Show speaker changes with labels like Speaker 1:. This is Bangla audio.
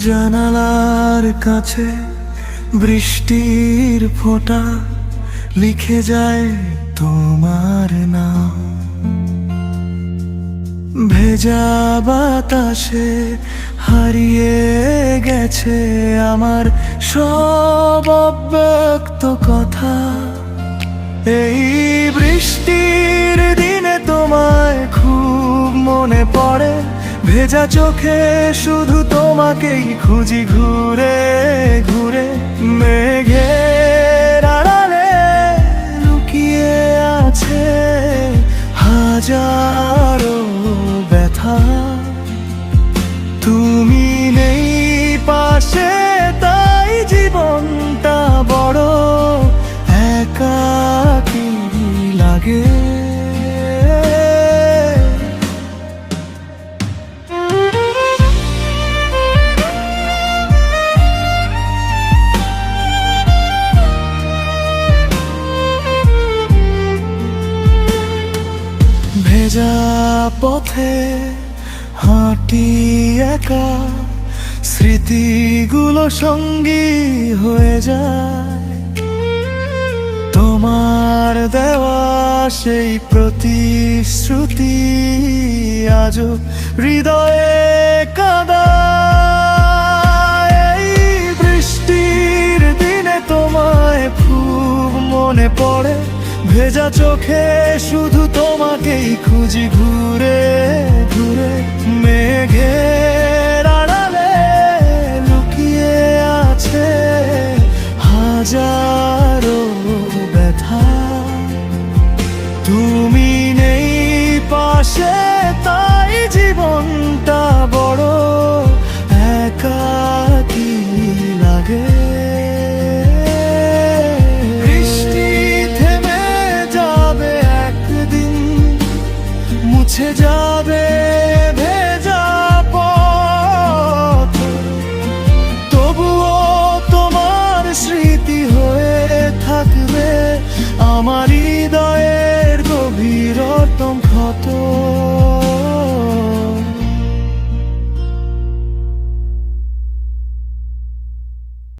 Speaker 1: জানালার কাছে বৃষ্টির ফোঁটা লিখে যায় তোমার নাম। ভেজা বাতাসে হারিয়ে গেছে আমার সব অব্যক্ত কথা। এই বৃষ্টির দিনে তোমায় খুব মনে পড়ে, ভেজা চোখে শুধু তোমাকেই খুঁজি ঘুরে ঘুরে। মেঘের আড়ালে লুকিয়ে আছে হাজারো ব্যথা। তুমি নেই পাশে, তাই জীবনটা বড় একাকী লাগে। ভেজা পথে হাঁটি একা, স্মৃতিগুলো সঙ্গী হয়ে যায়। তোমার দেওয়া সেই প্রতিশ্রুতি আজও হৃদয়ে কাঁদায়। এই বৃষ্টির দিনে তোমায় খুব মনে পড়ে, ভেজা চোখে শুধু তোমাকেই খুঁজি ঘুরে ঘুরে। মেঘের আড়ালে লুকিয়ে আছে হাজার